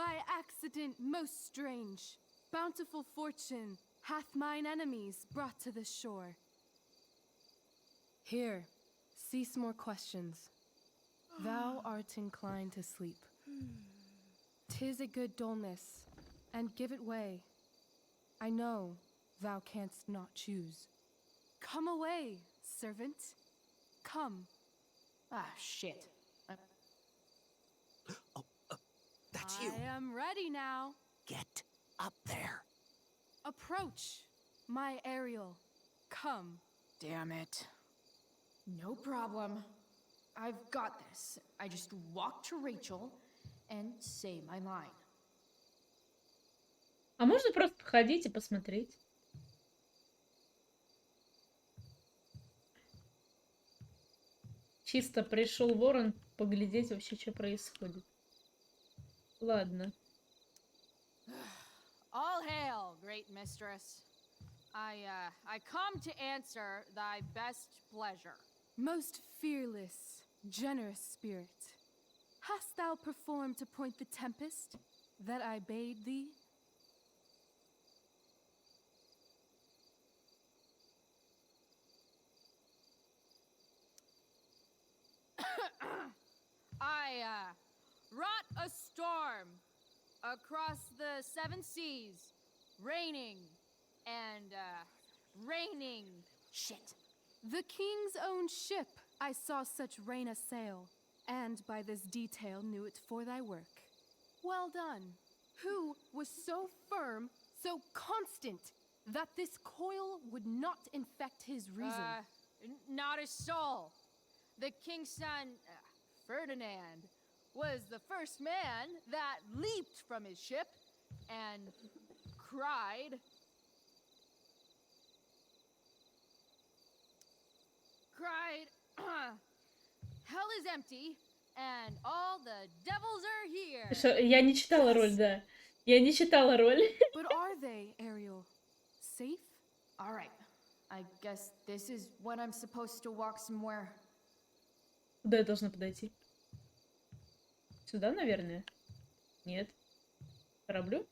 By accident most strange, bountiful fortune hath mine enemies brought to the shore. Here, cease more questions. Thou art inclined to sleep. 'Tis a good dullness, and give it way. I know thou canst not choose. Come away, servant. Come. Ah, shit. That's you. I am ready now. Get up there. Approach, my Ariel. Come. Damn it. No problem. I've got this. I just walk to Rachel and say my line. А можно просто походить и посмотреть? Чисто пришел ворон поглядеть вообще, что происходит. Ладно. All hail, great mistress. I come to answer thy best pleasure. Most fearless, generous spirit, hast thou performed to point the tempest that I bade thee? I wrought a storm across the 7 seas, raining and raining. Shit. The king's own ship I saw such rain a sail, and by this detail knew it for thy work. Well done. Who was so firm, so constant, that this coil would not infect his reason? Not a soul. The king's son, Ferdinand, was the first man that leaped from his ship and cried, hell is empty and all the devils are here. Что, я не читала роль, да. Я не читала роль. But are they, Ariel, safe? All right. I guess this is when I'm supposed to walk somewhere. Куда я должна подойти? Сюда, наверное? Нет. К кораблю?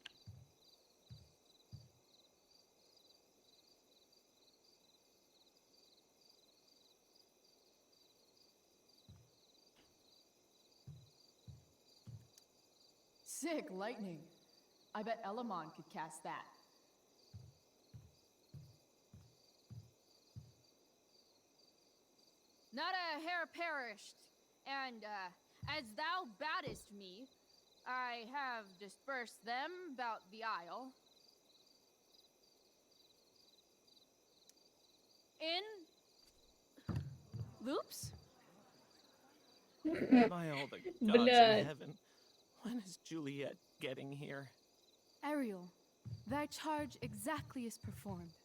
Sick lightning. I bet Elamon could cast that. Not a hair perished, and as thou baddest me, I have dispersed them about the isle. In loops? By all the gods Блядь. in heaven. When is Juliet getting here? Ariel, thy charge exactly is performed.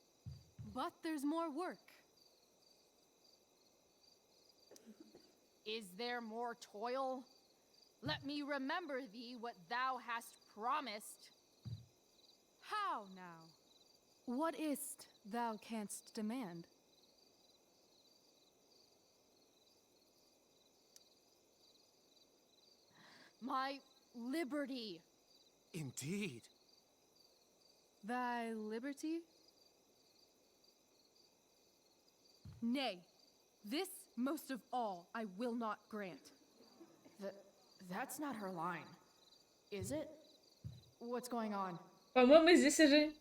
But there's more work. Is there more toil? Let me remember thee what thou hast promised. How now? What is't thou canst demand? My liberty. Indeed. Thy liberty? Nay, this most of all I will not grant. That's not her line. Is it? What's going on? По-моему, здесь уже...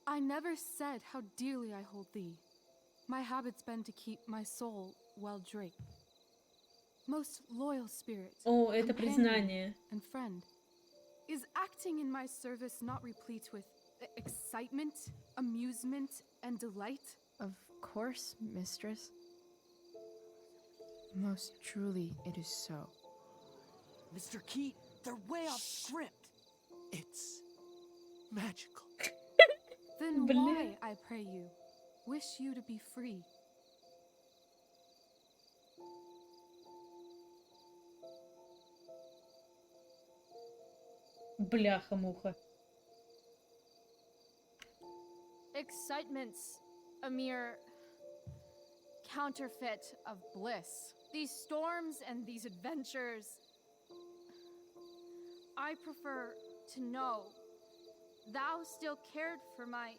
I never said how dearly I hold thee. My habit's been to keep my soul well draped. Most loyal spirit, О, это companion, признание. and friend. Is acting in my service not replete with excitement, amusement, and delight? Of course, mistress. Most truly, it is so. Mr. Keat, they're way off script. It's magical. Then Bля. why, I pray you, wish you to be free? Бляха-муха. Excitement's a mere counterfeit of bliss. These storms and these adventures. I prefer to know thou still cared for my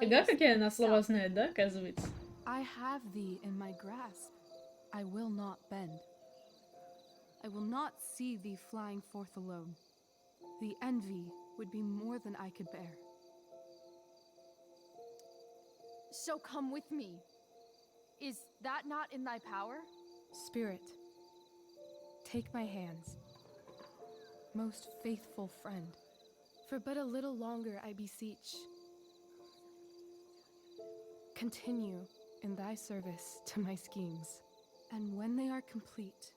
Да, какие она слова self. знает, да, оказывается? I have thee in my grasp. I will not bend. I will not see thee flying forth alone. The envy would be more than I could bear. So come with me. Is that not in thy power? Spirit, take my hands. Most faithful friend, for but a little longer I beseech. Continue in thy service to my schemes, and when they are complete,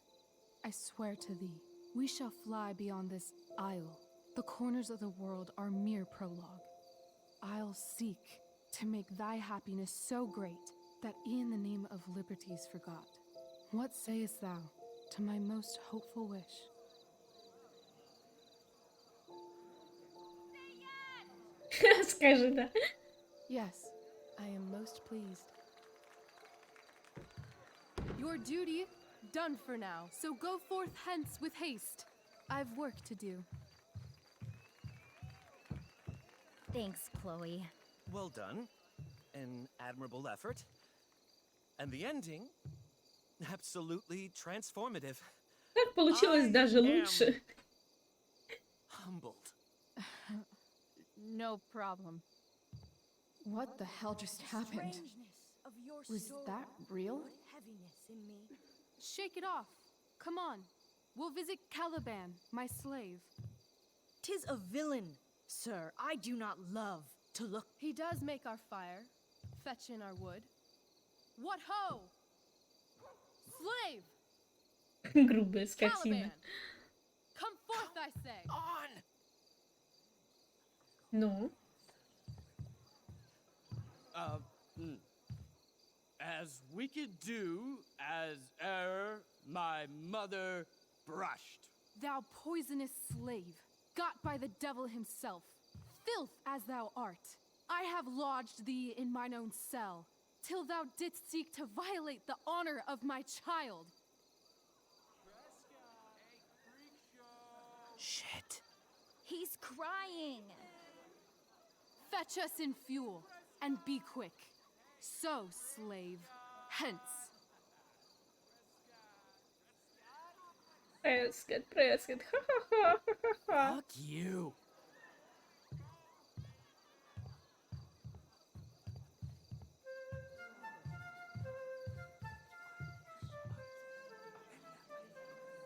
I swear to thee, we shall fly beyond this isle. The corners of the world are mere prologue. I'll seek to make thy happiness so great that e'en the name of liberty's forgot. What sayest thou to my most hopeful wish? Скажи, да. Yes, I am most pleased. Your duty done for now, so go forth hence with haste. I've work to do. Thanks, Chloe. Well done. An admirable effort. And the ending, absolutely transformative. Так получилось даже I am лучше. Humbled. No problem. What the hell just happened? Was that real? Shake it off. Come on. We'll visit Caliban, my slave. 'Tis a villain, sir, I do not love to look. He does make our fire, fetch in our wood. What ho! Slave! Грубая скотина. Caliban! Come forth, I say! On! Ну, As we could do as e'er my mother brushed. Thou poisonous slave, got by the devil himself, filth as thou art, I have lodged thee in mine own cell, till thou didst seek to violate the honor of my child. Shit. He's crying. Fetch us in fuel, and be quick. So, slave, hence. Прескотт, Прескотт, ха-ха-ха. Fuck you.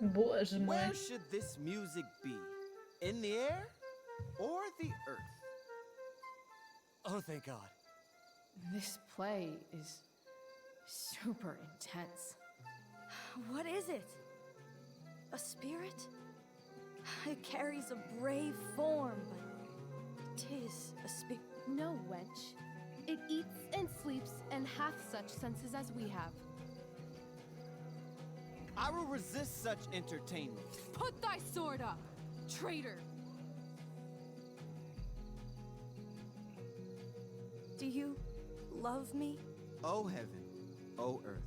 Боже мой. Where should this music be? In the air or the earth? Oh, thank God. This play is super intense. What is it? A spirit? It carries a brave form, but 'tis a spirit. No, wench. It eats and sleeps and hath such senses as we have. I will resist such entertainment. Put thy sword up, traitor! Do you love me? O heaven, O earth,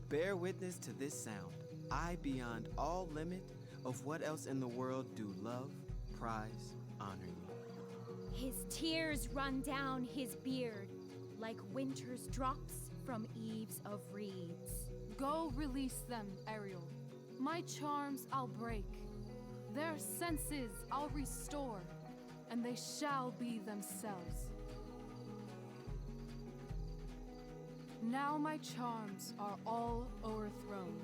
bear witness to this sound. I, beyond all limit of what else in the world do love, prize, honor you. His tears run down his beard like winter's drops from eaves of reeds. Go release them, Ariel. My charms I'll break. Their senses I'll restore, and they shall be themselves. Now my charms are all o'erthrown,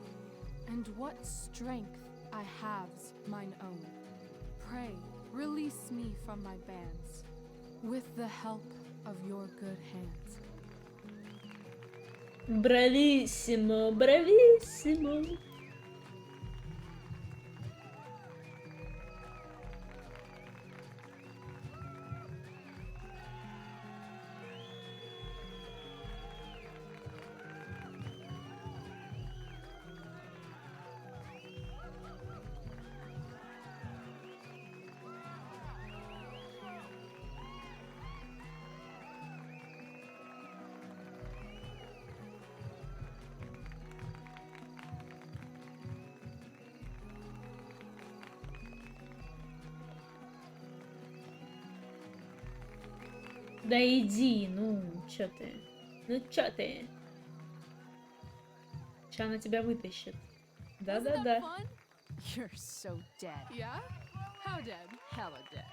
and what strength I have's mine own. Pray, release me from my bands, with the help of your good hands. Брависсимо, брависсимо. Да иди, ну, чё ты? Ну, чё ты? Ща она тебя вытащит. Wasn't that Да-да-да. fun? You're so dead. Yeah? How dead? Hella dead.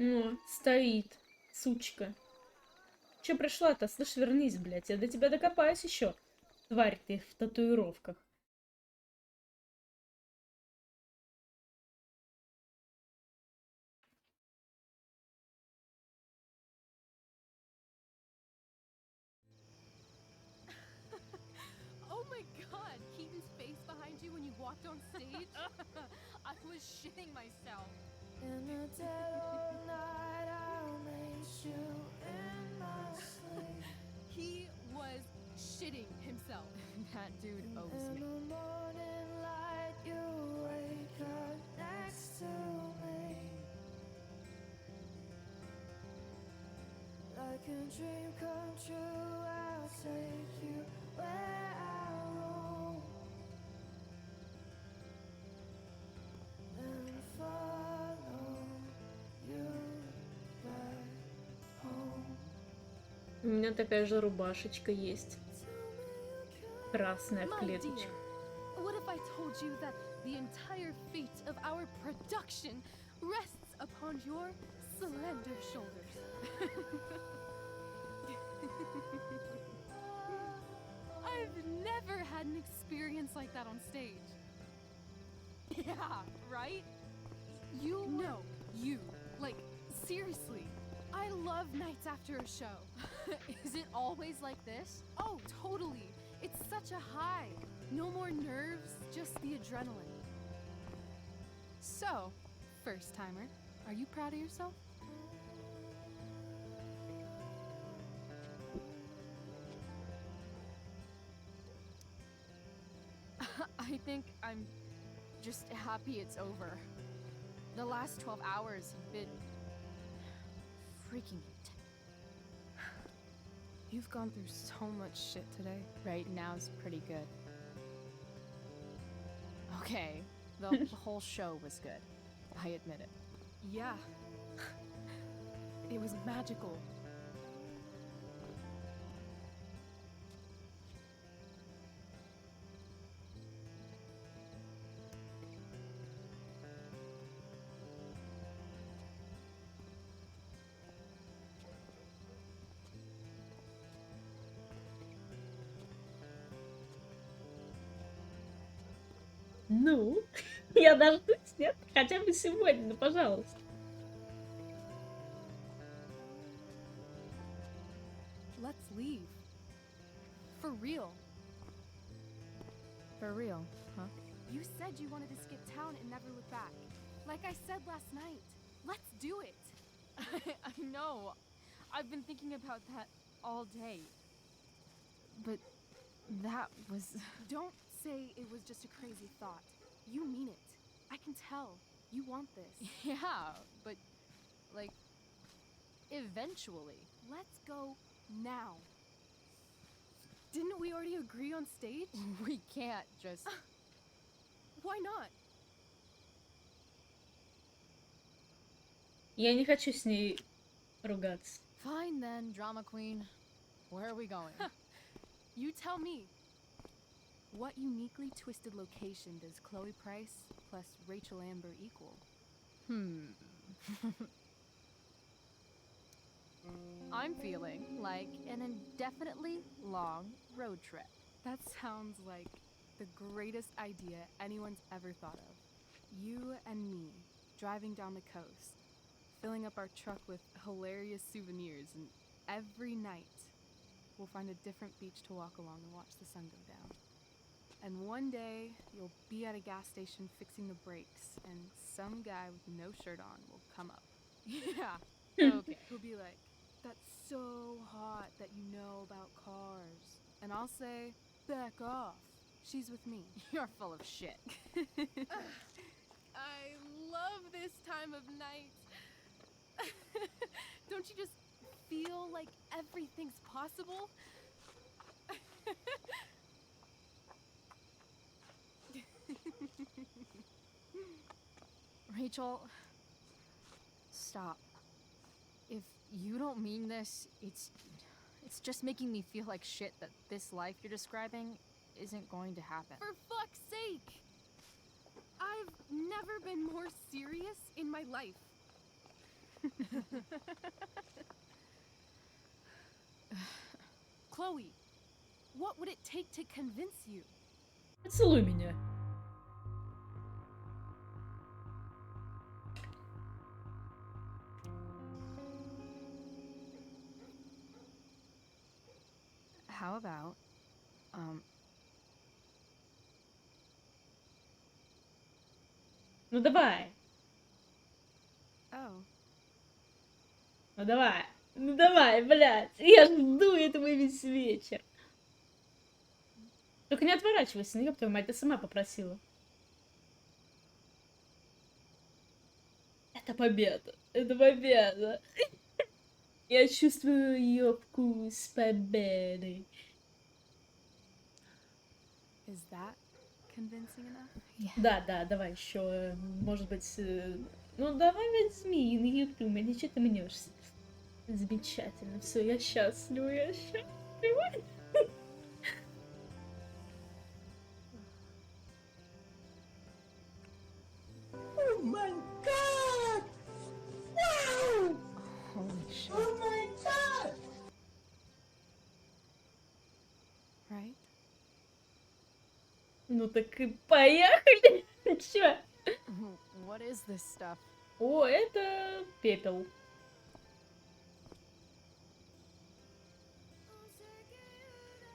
О, стоит, сучка. Че пришла-то? Слышь, вернись, блядь. Я до тебя докопаюсь еще. Тварь ты в татуировках. Oh my god, Keaton's face behind you when you walked on stage? I was shitting myself. In the dead of night, I'll meet you in my sleep. He was shitting himself. That dude owes In me. the morning light, you wake up next to me. Like a dream come true, I'll take you where I roam. And follow you back home. У меня такая же рубашечка есть. Красная в My клеточку. dear, what if I told you that the entire fate of our production rests upon your slender shoulders? I've never had an experience like that on stage. Yeah, right? You? No, you. Like, seriously. I love nights after a show. Is it always like this? Oh, totally. It's such a high. No more nerves, just the adrenaline. So, first timer, are you proud of yourself? I think I'm just happy it's over. The last 12 hours have been freaking intense. You've gone through so much shit today. Right now is pretty good. Okay, the whole show was good. I admit it. Yeah. It was magical. Ну, я дождусь, нет? Хотя бы сегодня, ну, пожалуйста. Let's leave. For real. For real, huh? You said you wanted to skip town and never look back. Like I said last night. Let's do it. I know. I've been thinking about that all day. But that was... Don't say it was just a crazy thought. You mean it. I can tell. You want this. Yeah, but, like, eventually. Let's go now. Didn't we already agree on stage? We can't just... Why not? Я не хочу с ней ругаться. Fine then, drama queen. Where are we going? You tell me. What uniquely twisted location does Chloe Price plus Rachel Amber equal? I'm feeling like an indefinitely long road trip. That sounds like the greatest idea anyone's ever thought of. You and me, driving down the coast, filling up our truck with hilarious souvenirs, and every night we'll find a different beach to walk along and watch the sun go down. And one day you'll be at a gas station fixing the brakes, and some guy with no shirt on will come up. Yeah, okay. He'll be like, "That's so hot that you know about cars." And I'll say, "Back off. She's with me." You're full of shit. I love this time of night. Don't you just feel like everything's possible? Rachel, stop. If you don't mean this, it's just making me feel like shit that this life you're describing isn't going to happen. For fuck's sake! I've never been more serious in my life. Chloe, what would it take to convince you? Поцелуй меня. How about, Ну давай. Oh. Ну давай. Ну давай, блядь. Я жду этого весь вечер. Только не отворачивайся, ну ёб твою мать, ты сама попросила. Это победа. Это победа. Я чувствую ее вкус победы. Is that convincing enough? Да, да, давай еще, может быть, ну давай возьми на YouTube, или что ты мнешься? Замечательно, все, я счастлива, я счастлива. Oh my god! Wow! holy shit. Oh my god! Right? Ну так и поехали. Чё? What is this stuff? О, это пепел.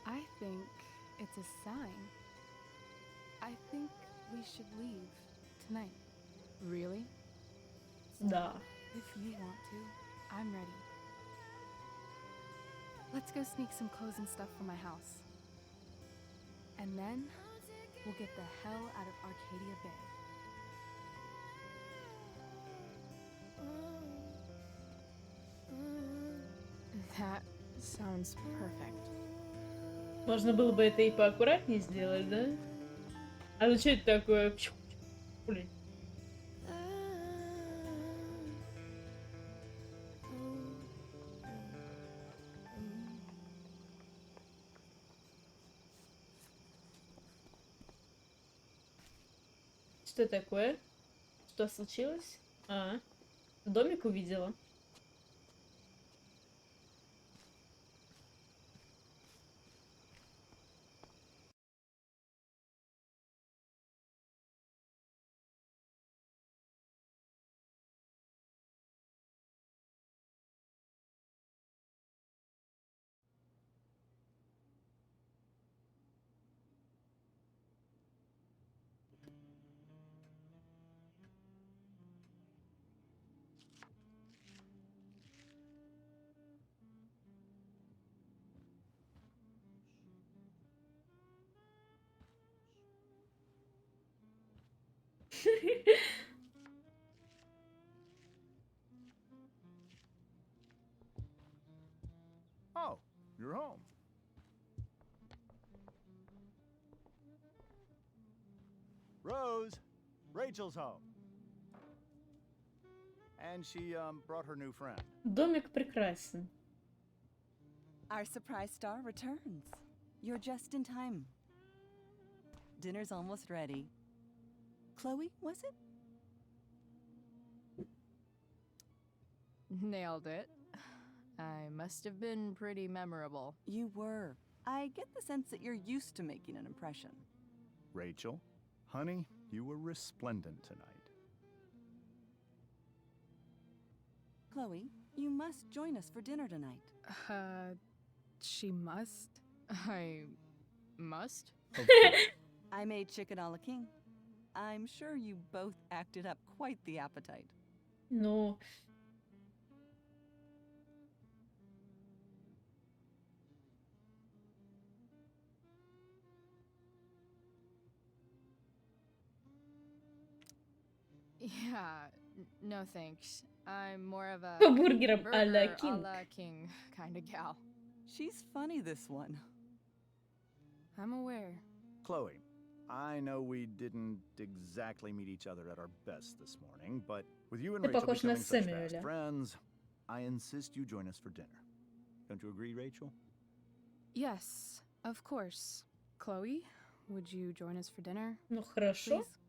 I think it's a sign. I think we should leave tonight. Really? Да. If you want to, I'm ready. Let's go sneak some clothes and stuff from my house. And then we'll get the hell out of Arcadia Bay. That sounds perfect. Можно было бы это и поаккуратнее сделать, да? А ну что это такое? Блин. Что такое? Что случилось? А, домик увидела. Oh, you're home. Rose, Rachel's home. And she brought her new friend. Домик прекрасен. Our surprise star returns. You're just in time. Dinner's almost ready. Chloe, was it? Nailed it. I must have been pretty memorable. You were. I get the sense that you're used to making an impression. Rachel, honey, you were resplendent tonight. Chloe, you must join us for dinner tonight. She must? I must? I made chicken a la king. I'm sure you both acted up quite the appetite. Ну, Yeah, no thanks. I'm more of a По бургерам а-ля burger a Кинг. la king kind of gal. She's funny, this one. I'm aware. Chloe, I know we didn't exactly meet each other at our best this morning, but with you and Ты Rachel похож на becoming such fast Сэмюэля. friends, I insist you join us for dinner. Don't you agree, Rachel? Yes, of course. Chloe, would you join us for dinner? Ну хорошо. Please?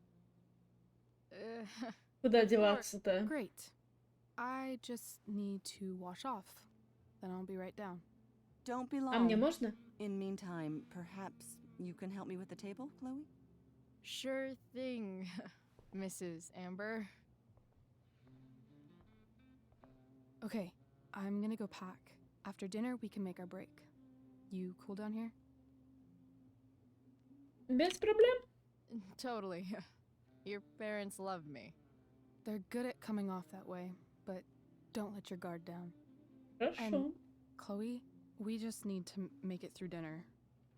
Куда деваться-то? Great. I just need to wash off. Then I'll be right down. Don't be А мне long. можно? In meantime, perhaps you can help me with the table, Chloe? Sure thing, Mrs. Amber. Okay, I'm gonna go pack. After dinner, we can make our break. You cool down here? Без проблем. Totally. Your parents love me. They're good at coming off that way, but don't let your guard down. Хорошо. Chloe, we just need to make it through dinner.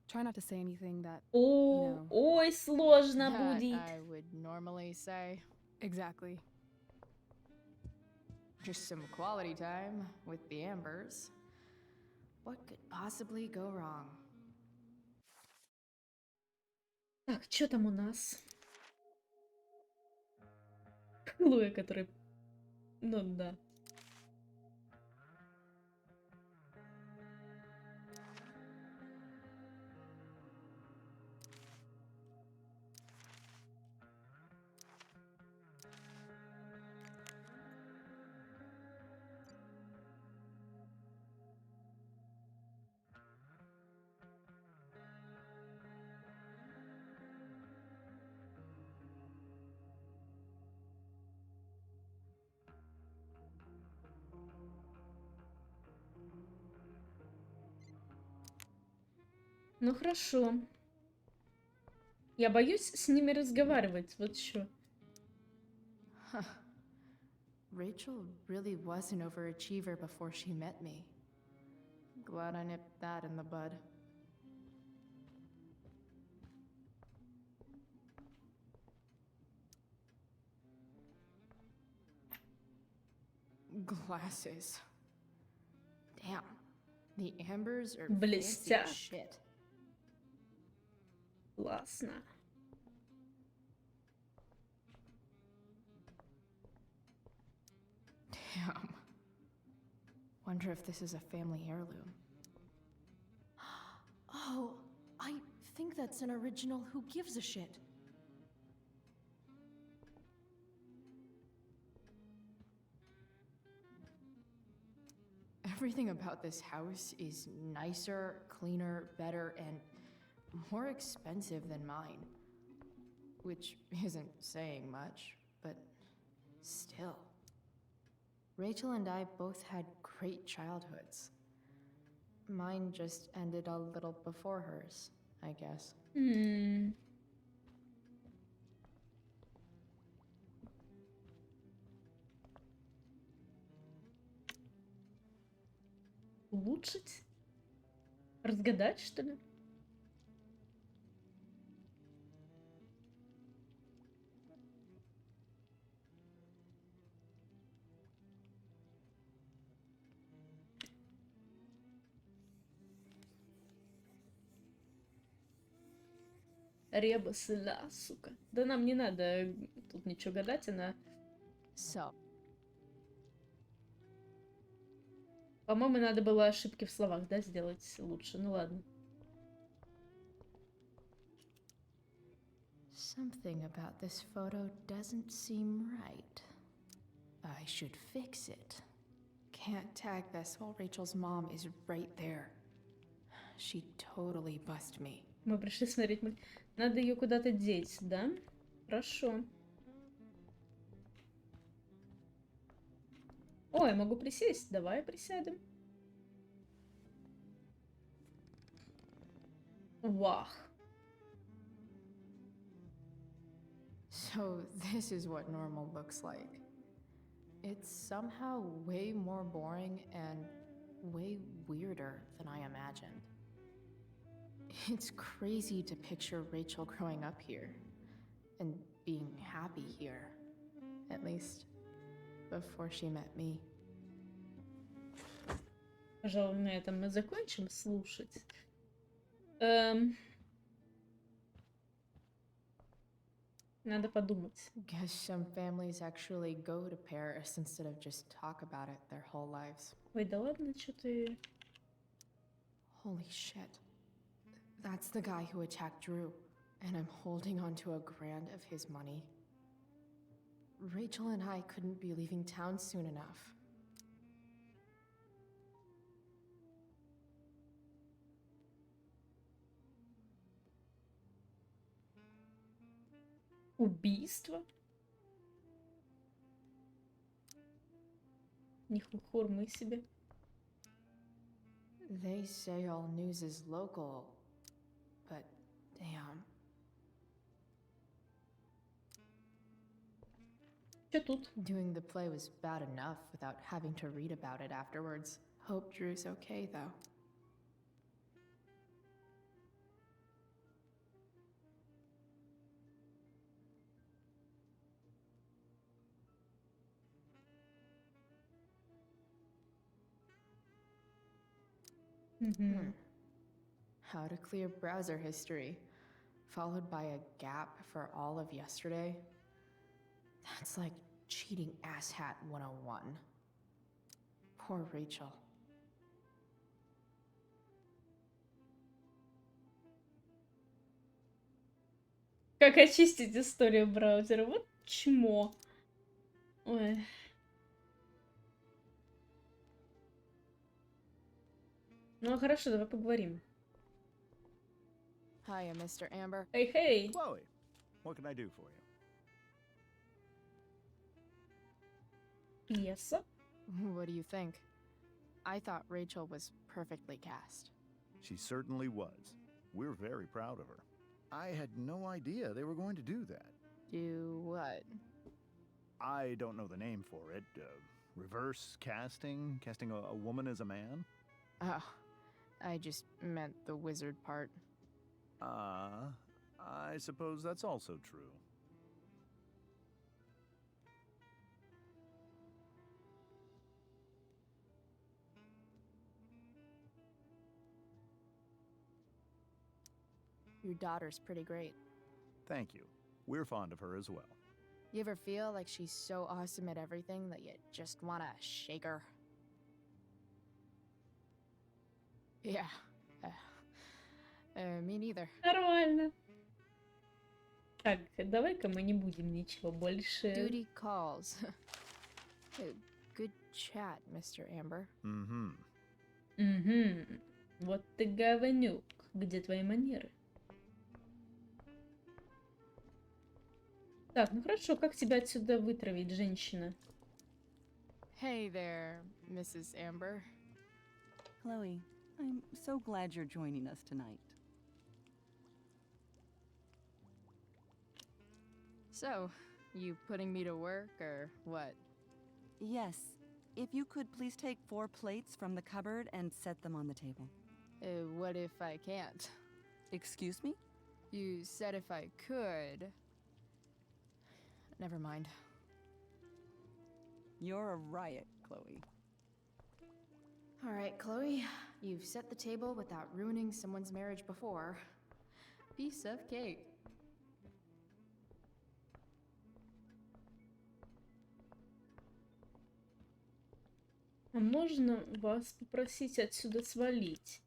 Try not to say anything that... О, ой, сложно That будет. I would normally say. Exactly. Just some quality time with the Ambers. What could possibly go wrong? Так, что там у нас? Хлоя, который... Ну да. Ну хорошо. Я боюсь с ними разговаривать, вот что. Rachel really was an overachiever before she met me. Glad I nipped that in the bud. Glasses. Damn. The Ambers are fancy Блестят. as shit. Классно. Damn. Wonder if this is a family heirloom. Oh, I think that's an original Who Gives a Shit. Everything about this house is nicer, cleaner, better, and more expensive than mine. Which isn't saying much, but still. Rachel and I both had great childhoods. Mine just ended a little before hers, I guess. Улучшить? Разгадать, что ли? Ребусы, да, сука. Да нам не надо тут ничего гадать, она... So, По-моему, надо было ошибки в словах, да, сделать лучше. Ну ладно. something about this photo doesn't seem right. I should fix it. Can't tag this while Rachel's mom is right there. She'd totally bust me. Мы пришли смотреть. Надо ее куда-то деть, да? Хорошо. Ой, могу присесть. Давай присядем. Вах. So this is what normal looks like. It's somehow way more boring and way weirder than I imagined. It's crazy to picture Rachel growing up here and being happy here. At least, before she met me. Пожалуй, на этом мы закончим слушать. Надо подумать. Guess some families actually go to Paris instead of just talk about it their whole lives. Ой, да ладно, что ты... Holy shit. That's the guy who attacked Drew, and I'm holding onto a grand of his money. Rachel and I couldn't be leaving town soon enough. Убийство? Нихуй себе. They say all news is local, but damn. Что тут? Doing the play was bad enough without having to read about it afterwards. Hope Drew's okay, though. How to clear browser history, followed by a gap for all of yesterday. That's like cheating asshat 101. Poor Rachel. Как очистить историю браузера? Вот чмо. Ой. Ну хорошо, давай поговорим. Hiya, Mr. Amber. Hey, hey. Chloe, what can I do for you? Пьеса. What do you think? I thought Rachel was perfectly cast. She certainly was. We're very proud of her. I had no idea they were going to do that. Do what? I don't know the name for it. Reverse casting? Casting a woman as a man? Oh, I just meant the wizard part. I suppose that's also true. Your daughter's pretty great. Thank you. We're fond of her as well. You ever feel like she's so awesome at everything that you just want to shake her? Yeah. Me neither. Нормально. Так, давай-ка мы не будем ничего больше. Duty calls. Good chat, Mr. Amber. Вот ты говнюк. Где твои манеры? Так, ну хорошо, как тебя отсюда вытравить, женщина? Hey there, Mrs. Amber. Chloe, I'm so glad you're joining us tonight. So, you putting me to work or what? Yes. If you could please take 4 plates from the cupboard and set them on the table. What if I can't? Excuse me? You said if I could. Never mind. You're a riot, Chloe. All right, Chloe. You've set the table without ruining someone's marriage before. Piece of cake. А можно вас попросить отсюда свалить?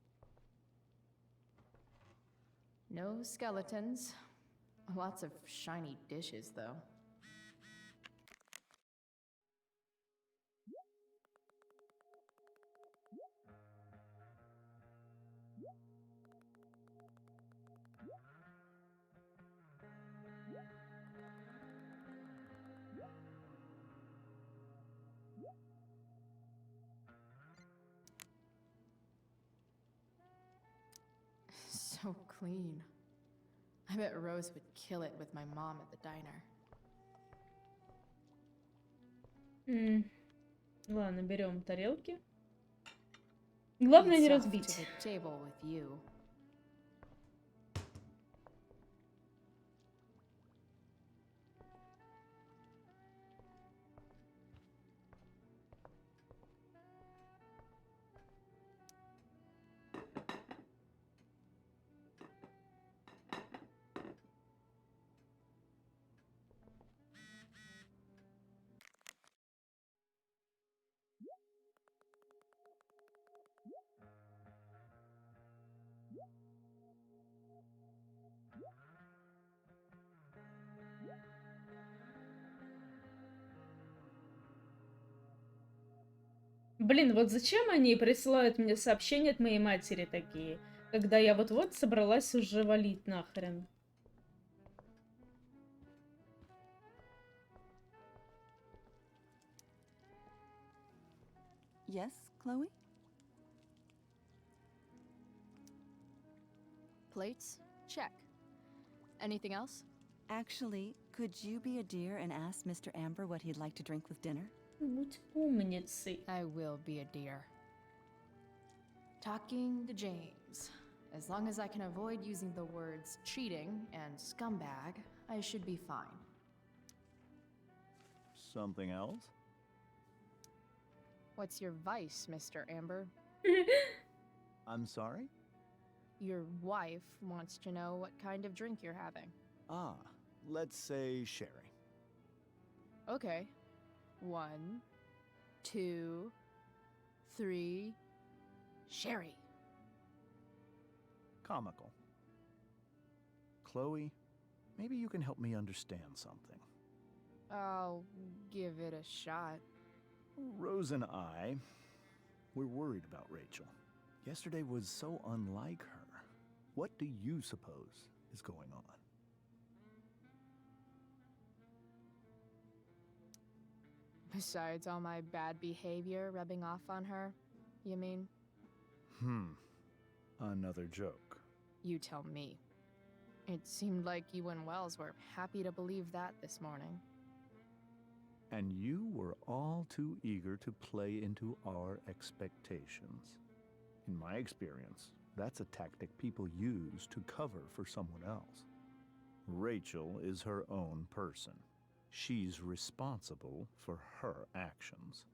No skeletons. Lots of shiny dishes, though. So clean. I bet Rose would kill it with my mom at the diner. Ладно, берем тарелки. Главное не It's off разбить. to the table with you. Блин, вот зачем они присылают мне сообщения от моей матери такие, когда я вот-вот собралась уже валить нахрен? Yes, Chloe? Plates? Check. Anything else? Actually, could you be a dear and ask Mr. Amber what he'd like to drink with dinner? Будь умницей. I will be a dear. Talking to James. As long as I can avoid using the words cheating and scumbag, I should be fine. Something else? What's your vice, Mr. Amber? I'm sorry? Your wife wants to know what kind of drink you're having. Ah, let's say sherry. Okay. 1, 2, 3. Sherry. Comical. Chloe, maybe you can help me understand something. I'll give it a shot. Rose and I, we're worried about Rachel. Yesterday was so unlike her. What do you suppose is going on? Besides all my bad behavior rubbing off on her, you mean? Another joke. You tell me. It seemed like you and Wells were happy to believe that this morning. And you were all too eager to play into our expectations. In my experience, that's a tactic people use to cover for someone else. Rachel is her own person. She's responsible for her actions.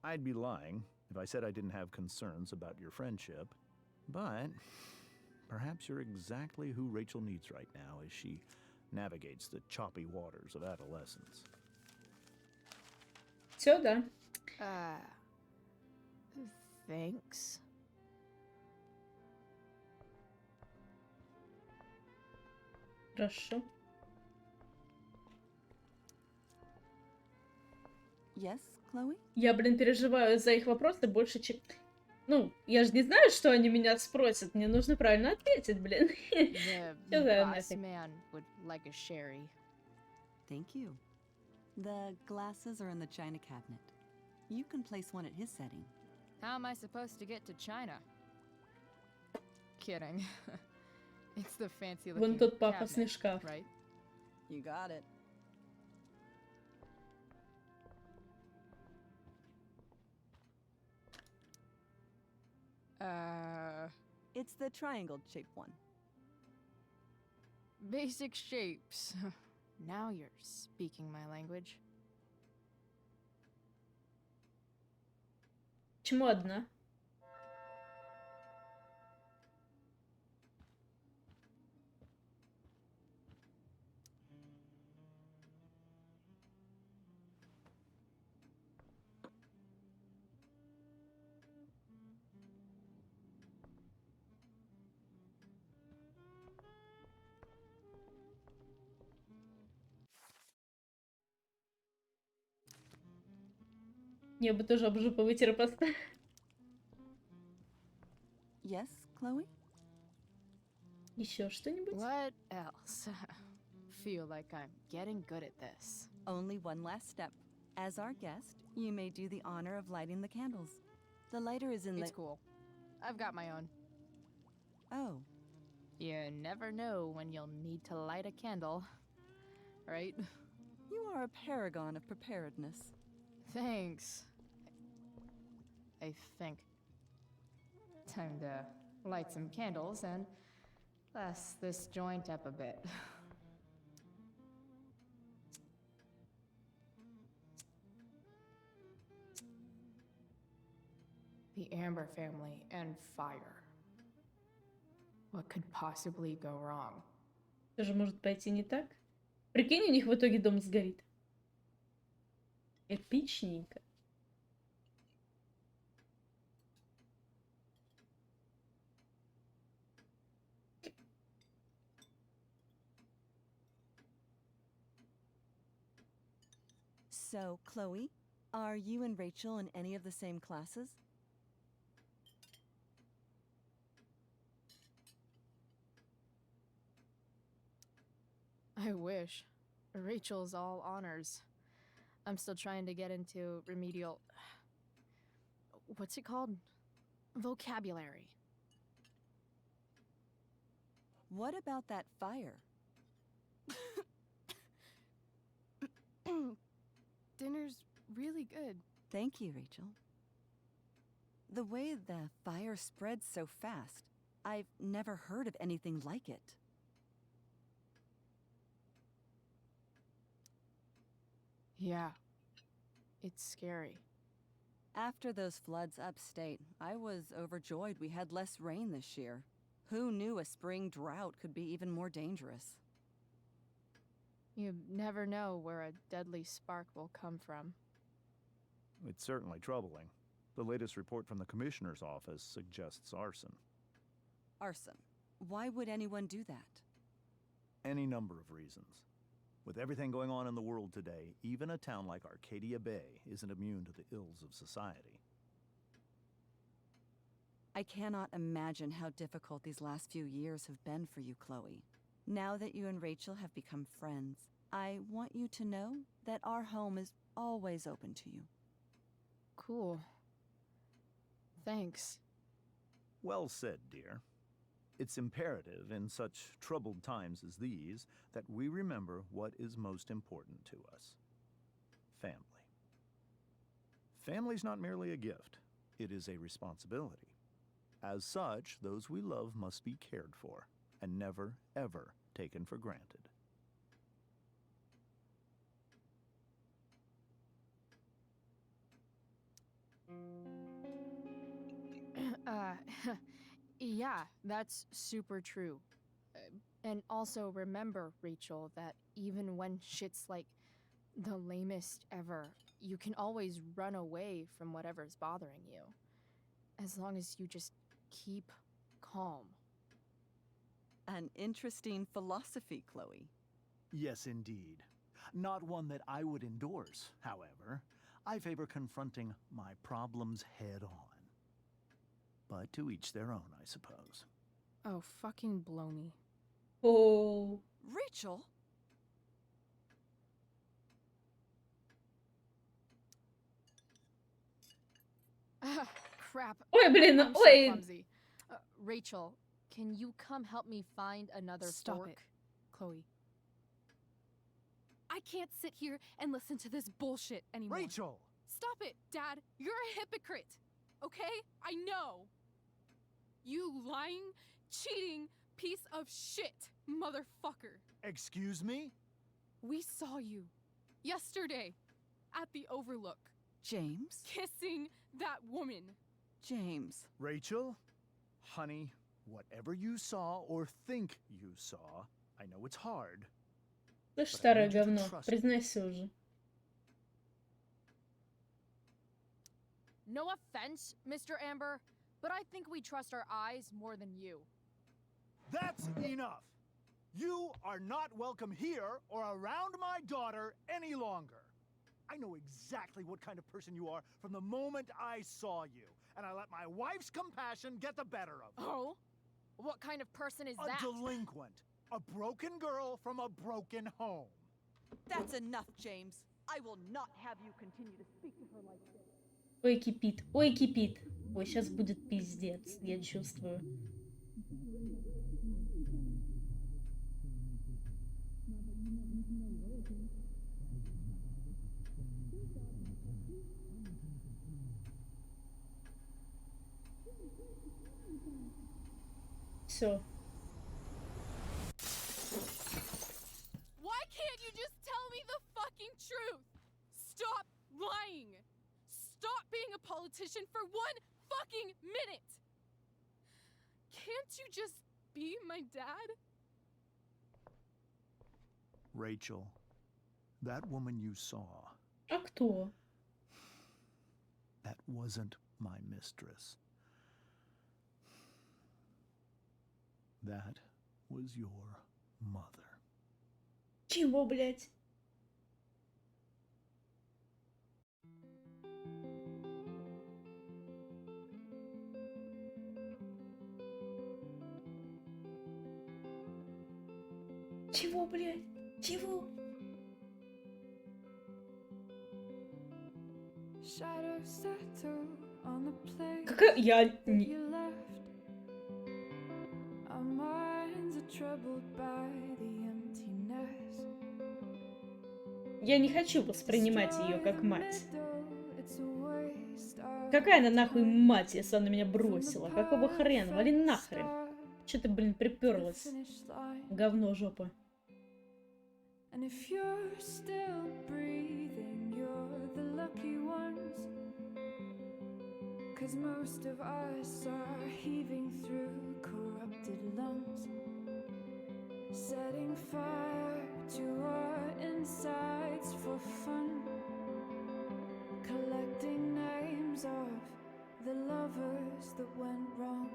I'd be lying if I said I didn't have concerns about your friendship, but perhaps you're exactly who Rachel needs right now as she navigates the choppy waters of adolescence. Сюда. Thanks. Хорошо. Yes, Chloe? Я, блин, переживаю за их вопросы больше, чем... Ну, я же не знаю, что они меня спросят. Мне нужно правильно ответить, блин. The Сюда boss нафиг. man would like a sherry. Thank you. The glasses are in the china cabinet. You can place one at his setting. How am I supposed to get to China? Kidding. It's the fancy looking Вон тот пафосный cabinet, шкаф. right? You got it. It's the triangle-shaped one. Basic shapes. Now you're speaking my language. Почему одна? Я бы тоже об жопу вытера поставила. Yes, Chloe? Еще что-нибудь? What else? Feel like I'm getting good at this. Only one last step. As our guest, you may do the honor of lighting the candles. The lighter is in It's cool. I've got my own. Oh, You never know when you'll need to light a candle, right? you are a paragon of preparedness. Thanks. I think. Time to light some candles and bless this joint up a bit. The Amber family and fire. What could possibly go wrong? Что же может пойти не так? Прикинь, у них в итоге дом сгорит. Эпичненько. So, Chloe, Are you and Rachel in any of the same classes? I wish. Rachel's all honors. I'm still trying to get into remedial... What's it called? Vocabulary. What about that fire? Dinner's really good. Thank you, Rachel. The way the fire spreads so fast, I've never heard of anything like it. Yeah. It's scary. After those floods upstate, I was overjoyed we had less rain this year. Who knew a spring drought could be even more dangerous? You never know where a deadly spark will come from. It's certainly troubling. The latest report from the Commissioner's office suggests arson. Arson. Why would anyone do that? Any number of reasons. With everything going on in the world today, even a town like Arcadia Bay isn't immune to the ills of society. I cannot imagine how difficult these last few years have been for you, Chloe. Now that you and Rachel have become friends, I want you to know that our home is always open to you. Cool. Thanks. Well said, dear. It's imperative in such troubled times as these that we remember what is most important to us. Family. Family's not merely a gift, it is a responsibility. As such, those we love must be cared for and never, ever taken for granted. Yeah, that's super true. And also remember, Rachel, that even when shit's like the lamest ever, you can always run away from whatever's bothering you. As long as you just keep calm. An interesting philosophy, Chloe. Yes, indeed. Not one that I would endorse, however. I favor confronting my problems head on. But to each their own, I suppose. Oh, fucking blow me. Oh. Rachel? Crap. Ой, блин, I'm so ой. clumsy. Rachel, can you come help me find another Stop fork? it, Chloe. I can't sit here and listen to this bullshit anymore. Rachel! Stop it, Dad. You're a hypocrite. Okay? I know. You lying, cheating piece of shit, motherfucker. Excuse me? We saw you yesterday at the Overlook James? kissing that woman. James. Rachel? Honey, whatever you saw or think you saw, I know it's hard. Слышь, старое говно, признайся уже. No offense, Mr. Amber, but I think we trust our eyes more than you. That's enough! You are not welcome here or around my daughter any longer. I know exactly what kind of person you are from the moment I saw you, and I let my wife's compassion get the better of me. Oh? What kind of person is A that? delinquent. A broken girl from a broken home. That's enough, James. I will not have you continue to speak to her like this. Ой, кипит, ой, кипит. Ой, сейчас будет пиздец, я чувствую. Все. Why can't you just tell me the fucking truth? Stop lying. Stop being a politician for 1 fucking minute. Can't you just be my dad? Rachel, that woman you saw, А кто? that wasn't my mistress. That was your mother. Чего, блядь? Чего, блядь? Чего? Какая... Я... Я не хочу воспринимать ее как мать. Какая она нахуй мать, если она меня бросила? Какого хрена? Вали нахрен. Че ты, блин, приперлась? Говно жопа. Cause most of us are heaving through corrupted lungs, setting fire to our insides for fun, collecting names of the lovers that went wrong,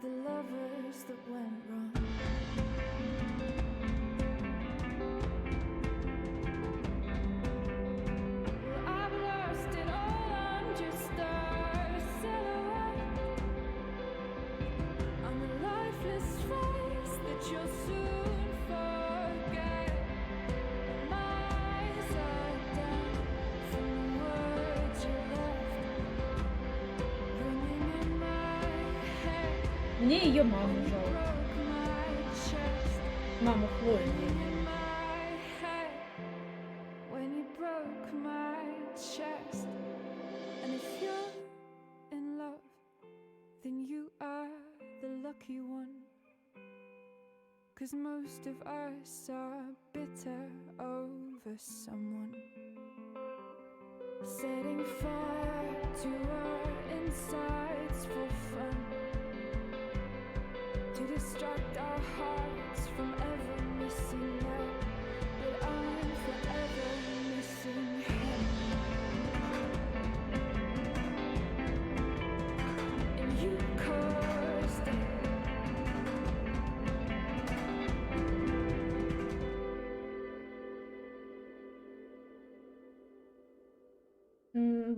the lovers that went wrong. Мне ее маму жалко. Маму Хлои мне. Cause most of us are bitter over someone, setting fire to our insides for fun, to distract our hearts from ever missing love. But I'm forever missing him. And you caused it.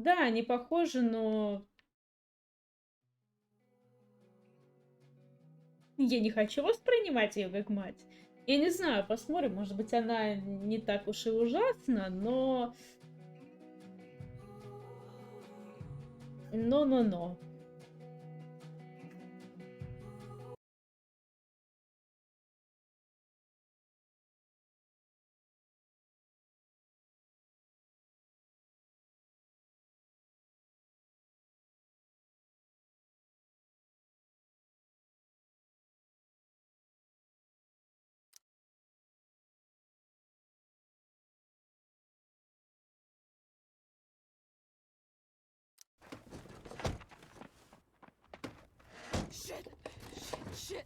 Да, они похожи, но... Я не хочу воспринимать ее как мать. Я не знаю, посмотрим, может быть, она не так уж и ужасна, но... Но. Shit!